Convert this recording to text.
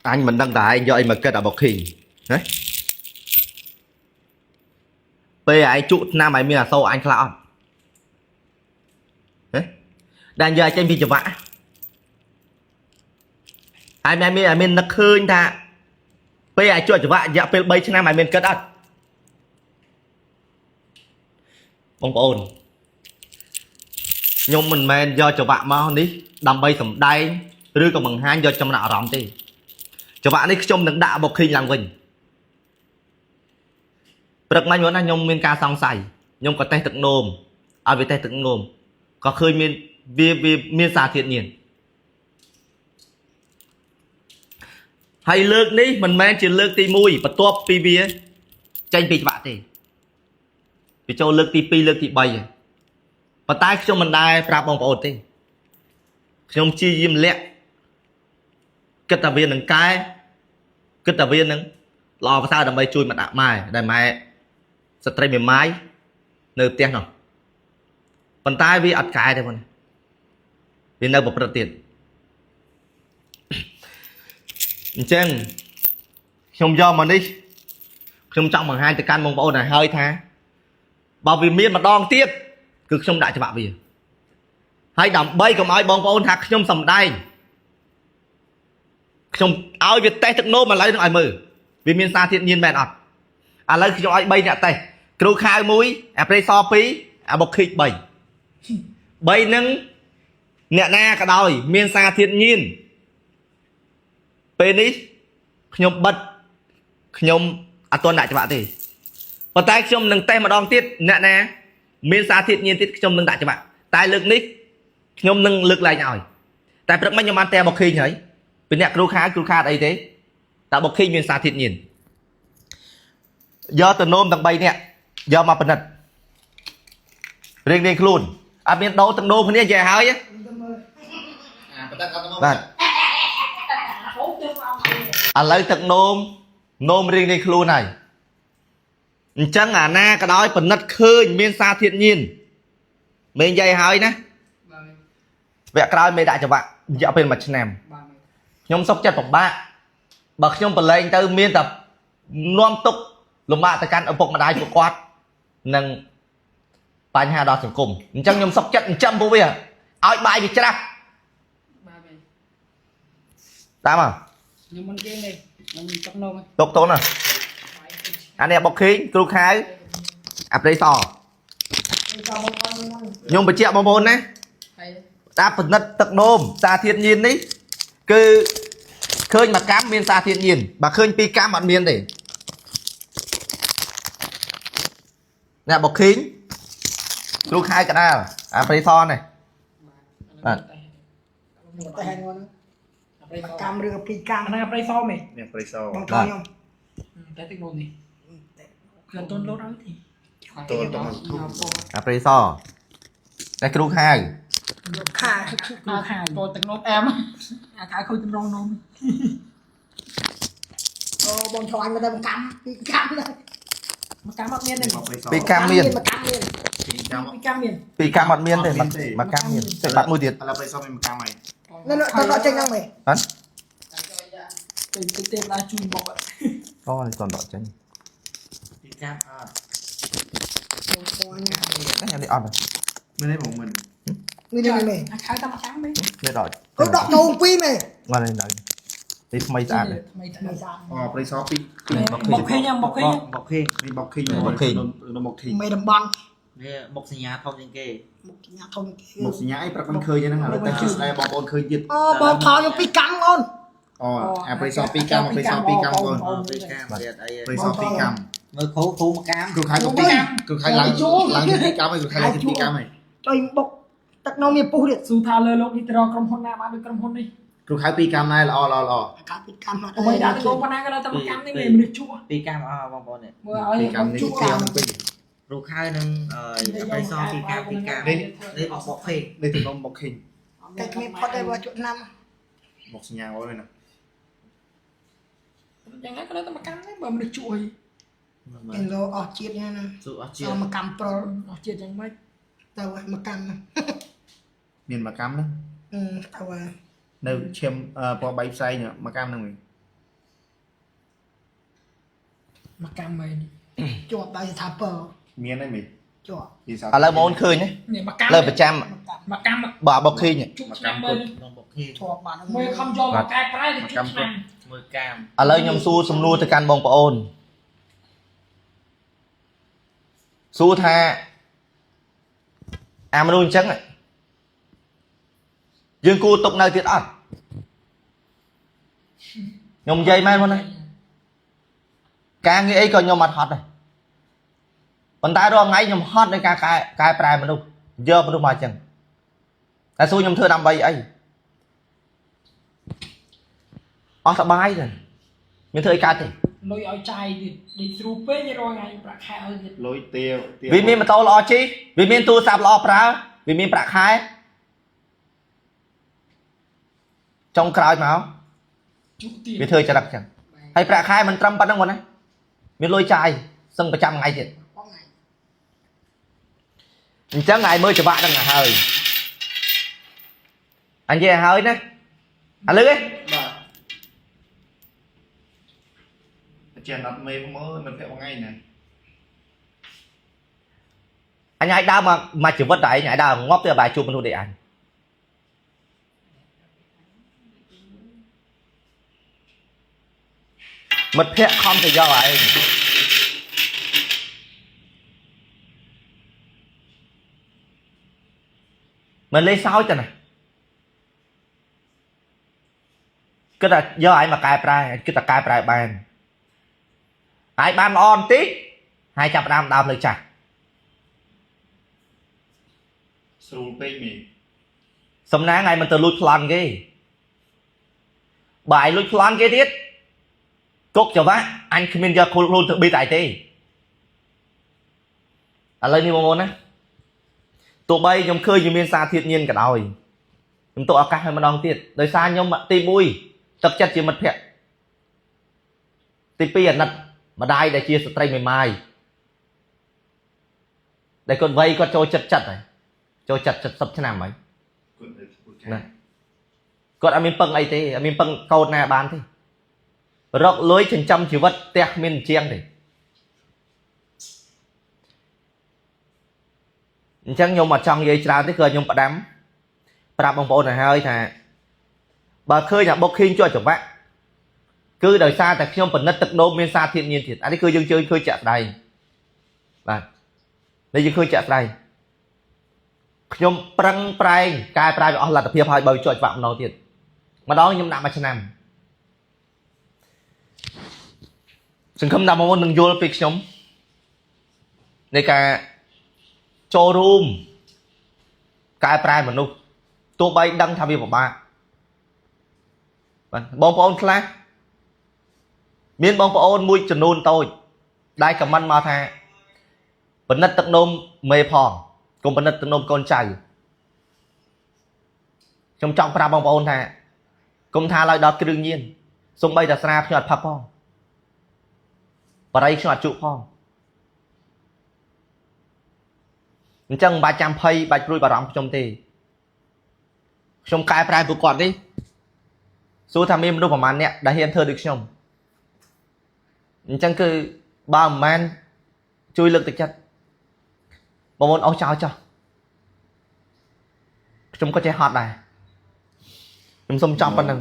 anh mình đăng tải do anh mà kết ở bọc hình đấy bây giờ anh trụ nam mày mình là sâu anh cloud đấy đang giờ trên video vã anh mày mình nó khơi ta bây giờ chuột vã dạពេល 3 ឆ្នាំ mày mình kếtអត់បងប្អូនខ្ញុំមិនមែនយកចង្វាក់មកនេះដើម្បីសម្ដែងឬក៏បង្ហាញយកចំណាប់អារម្មណ៍ទេចង្វាក់នេះខ្ញុំនឹងដាក់បុកឃើញឡើងវិញព្រឹកមិញមកណាខ្ញុំមានការសង្ស័យខ្ញុំក៏តេស្តទឹកនោមឲ្យវាតេស្តទឹកនោមក៏ឃើញមានវាមានសារធាតុញៀនហើយលើកនេះមិនមែនជាលើកទី1បន្ទាប់ពីវាចេញពីច្បាក់ទេវាចូលលើកទី2លើកទី3ប៉ុន្តែខ្ញុំមិនដែរប្រាប់បងប្អូនទេខ្ញុំជាយាមលាក់គិតថាវានឹងកែគិតថាវានឹងល្អប្រសើរដើម្បីជួយមកដាក់ម៉ែដែលម៉ែស្ត្រីមេម៉ាយនៅផ្ទះនោះប៉ុន្តែវាអត់កែទេបងវានៅប្រព្រឹត្តទៀតអញ្ចឹងខ្ញុំយកមកនេះខ្ញុំចង់បង្ហាញទៅកាន់បងប្អូនឲ្យហើយថាបើវាមានម្ដងទៀតគឺខ្ញុំដាក់ច្បាប់វាហើយដើម្បីកុំឲ្យបងប្អូនថាខ្ញុំសំដែងខ្ញុំឲ្យវាតេស្តទឹកនោមឥឡូវនឹងឲ្យមើលវាមានសារធាតុញៀនមែនអត់ឥឡូវខ្ញុំឲ្យ3អ្នកតេស្តគ្រូខាវ1អាប្រេស2អាបុកឃីក3នឹងអ្នកណាក៏ដោយមានសារធាតុញៀនពេលនេះខ្ញុំបិទខ្ញុំអត់ទាន់ដាក់ច្បាប់ទេប៉ុន្តែខ្ញុំនឹងតេស្តម្ដងទៀតអ្នកណាមានសារធាតុញៀនទៀតខ្ញុំនឹងដាក់ច្បាប់តែលើកនេះខ្ញុំនឹងលើកឡើងឲ្យតែព្រឹកមិញខ្ញុំបានតែបុកឃីងហើយពីអ្នកគ្រូខាតអីទេតែបុកឃីងមានសារធាតុញៀនយកទៅនោមទាំង3នាក់យកមកពិនិត្យរៀងខ្លួនអត់មានដោទាំងនោមគ្នានិយាយហើយបាទឥឡូវទឹកនោមរៀងខ្លួនហើយអញ្ចឹងអាណាក៏ដោយពិនិត្យឃើញមានសារធាតុញៀនមេនិយាយហើយណាវគ្គក្រោយមេដាក់ចង្វាក់រយៈពេល1ឆ្នាំខ្ញុំសុខចិត្តពិបាកបើខ្ញុំប្រឡែងទៅមានតែនាំទុកលំបាកទៅកាន់ឪពុកម្ដាយពួកគាត់និងបញ្ហាដល់សង្គមអញ្ចឹងខ្ញុំសុខចិត្តចិញ្ចឹមពួកវាឲ្យបាយវាច្រាស់តាមមកខ្ញុំមិនគេទេខ្ញុំទុកនោមទុកតូនណាអានេះបុកឃីងគ្រូខាវអាប្រេសខ្ញុំបញ្ជាក់បងប្អូនណាតាពិនិត្យទឹកនោមសារធាតុញៀននេះគឺឃើញ1កម្មមានសារធាតុញៀនបើឃើញ2កម្មអត់មានទេអ្នកបុកឃីងគ្រូខាវកដាលអាប្រេសនេះបាទតែហែងហ្នឹងកម្មឬ2កម្មហ្នឹងប្រៃសមែននេះប្រៃសបងប្អូនខ្ញុំតែទឹកនោមនេះខ្ញុំតូនលោតឲ្យទីតូនអាប្រេសតែគ្រូខាវខាតូនទឹកនោមអែមអាខាវខូចតម្រងនោមអូបងឆ្លាញ់មកតែកម្ម2កម្មហ្នឹង1កម្មអត់មានទេ2កម្មមាន1កម្មមាន2កម្មមាន2កម្មអត់មានទេ1កម្មមានចុចបាត់មួយទៀតឥឡូវប្រៃសមាន1កម្មហើយនៅតដកចេញហ្នឹងមែនហ៎ទៅទេឡាជួយមកអូនេះតដកចេញ2កម្មអត់បងប្អូននេះអត់មានទេបងមិនមានទេមែនអាខាវតែ1កម្មមែននេះដកអូដកចូល2មែនបាទនេះដល់នេះថ្មីស្អាតទេថ្មីស្អាតអូប្រៃស2បុកឃើញបុកឃើញនេះបុកឃីងបុកឃីងមេតំបន់នេះមុខសញ្ញាធំជាងគេមុខសញ្ញាធំគេមុខសញ្ញាអីប្រាប់មិនឃើញហ្នឹងឥឡូវតែស្ដាយបងប្អូនឃើញទៀតអូបងថយ2កម្មអូនអូអាប្រៃស2កម្មប្រៃស2កម្មបង2កម្មរៀតអីប្រៃស2កម្មមើលគ្រូ1កម្មគ្រូខែ2កម្មគ្រូខែឡើង2កម្មហើយគ្រូខែឡើង2កម្មហើយចុយបុកទឹកនោមមានពុះទៀតស៊ូថាលើលោកនេះទៅរកក្រុមហ៊ុនណាបានដូចក្រុមហ៊ុននេះគ្រូខែ2កម្មដែរល្អកាល2កម្មអត់អីដាក់ទៅប៉ុណ្ណាក៏នៅតែ1កម្មនេះមនុស្សជួ2កម្មអស់បងប្អូននេះមើលឲ្យ2កម្មនេះខ្ញុំពេញគ្រូខែនឹងប្រៃស2កម្មនេះបុកឃីងនេះទៅនំបុកឃីងតែគ្មានផុតទេបើជក់ឆ្នាំបុកសញ្ញាអូនណាយ៉ាងណាក៏នៅតែ1កម្មដែរបើមនុស្សជួមានលោអស់ជាតិណាស៊ូអស់ជាតិ1កម្មប្រុលអស់ជាតិយ៉ាងម៉េចទៅ1កម្មមាន1កម្មហ្នឹងទៅនៅឈាមពណ៌3ផ្សែង1កម្មហ្នឹងវិញ mà cam mày chuột đây tháp bờ មានហ្នឹងមិន chuột ពីសា ឥឡូវបងឃើញណា này mà cam លើប្រចាំ mà cam បើបុកឃើញ chút năm bên ក្នុងបុកឃី chuột bạn mày không cho mà cai trái thì chút năm មើលកាម ឥឡូវខ្ញុំសួរសំណួរទៅកាន់បងប្អូនសួរថាអាមនុស្សអញ្ចឹងយើងគួរຕົកនៅទៀតអត់ខ្ញុំនិយាយមែនបងណាការងារអីក៏ខ្ញុំអត់ហត់ដែរប៉ុន្តែរាល់ថ្ងៃខ្ញុំហត់នៃការកែប្រែមនុស្សយកមនុស្សមកអញ្ចឹងតែសួរខ្ញុំធ្វើដើម្បីអីអស់សបាយទេមានធ្វើអីកើតទេ lôi ở chai thì đi through pé như rồi ngày bạc khai ơi thì លុយទាវ វាមានម៉ូតូល្អជិះវាមានទូរស័ព្ទល្អប្រើវាមានប្រាក់ខែចុងក្រោយមក chút tiền វាធ្វើចរិតចឹងហើយប្រាក់ខែមិនត្រឹមប៉ុណ្្នឹងបងណាមានលុយចាយសឹងប្រចាំថ្ងៃទៀតអញ្ចឹងឯងមើលច្បាក់ហ្នឹងឲ្យហើយអញនិយាយឲ្យហើយណាឥឡូវឯង បាទជាអត់មេមើលមិនពាក់ថ្ងៃណា អញឲ្យដើរមកជីវិតតែឯងឲ្យដើរងាប់ទៅបាយជួបមនុស្សដូចអញមិត្តភក្តិខំទៅយកឯងមិនលេសោចទេណាគិតថាយកឯងមកកែប្រែគិតថាកែប្រែបានហើយបានល្អបន្តិចហើយចាប់ដើមលើចាស់ ស្រួលពេកមី សំណាងឯងមិនទៅលួចប្លន់គេបើឯងលួចប្លន់គេទៀតគុកច្បាស់អញគ្មានយកខ្លួនទៅប៊ីតឯទេឥឡូវនេះបងប្អូនណាទោះបីខ្ញុំឃើញវាមានសារធាតុញៀនក៏ដោយខ្ញុំទុកឱកាសឲ្យម្ដងទៀតដោយសារខ្ញុំទី1ទឹកចិត្តជាមិត្តភក្តិទី2អាណិតម្ដាយដែលជាស្ត្រីមេម៉ាយដែលគាត់វ័យគាត់ចូលចិត្តហើយចូលចិត្ត70ឆ្នាំហើយ គាត់ទៅធ្វើការ ណាគាត់អត់មានពឹងអីទេអត់មានពឹងកូនណាបានទេរកលុយចិញ្ចឹមជីវិតផ្ទះគ្មានជាងទេអញ្ចឹងខ្ញុំអត់ចង់និយាយច្រើនទេគឺខ្ញុំផ្ដាំប្រាប់បងប្អូនឲ្យហើយថាបើឃើញអាបុកឃីងជាប់ចង្វាក់គឺដោយសារតែខ្ញុំពិនិត្យទឹកនោមមានសារធាតុញៀនទៀតអានេះគឺយើងជឿឃើញចាក់ស្ដែងបាទនេះយើងឃើញចាក់ស្ដែងខ្ញុំប្រឹងប្រែងកែប្រែវាអស់លទ្ធភាពហើយបើជាប់ច្បាក់ម្ដងទៀតម្ដងខ្ញុំដាក់មួយឆ្នាំសង្ឃឹមថាបងប្អូននឹងយល់ពីខ្ញុំនៃការចូលរួមកែប្រែមនុស្សទោះបីដឹងថាវាពិបាកបាទបងប្អូនខ្លះមានបងប្អូនមួយចំនួនតូចដែលខមមិនមកថាពិនិត្យទឹកនោមមេផងកុំពិនិត្យទឹកនោមកូនចៅខ្ញុំចង់ប្រាប់បងប្អូនថាកុំថាឡើយដល់គ្រឿងញៀនសូម្បីតែស្រាខ្ញុំអត់ផឹកផងបរិយខ្ញុំអត់ជក់ផងអញ្ចឹងមិនបាច់ចាំភ័យបាច់ព្រួយបារម្ភខ្ញុំទេខ្ញុំកែប្រែពួកគាត់នេះសួរថាមានមនុស្សប្រហែលអ្នកដែលហ៊ានធ្វើដូចខ្ញុំអញ្ចឹងគឺបើមិនមែនជួយលើកទឹកចិត្តបងប្អូនអស់ចោលចោះខ្ញុំក៏ចេះហត់ដែរខ្ញុំសុំចង់ប៉ុណ្្នឹង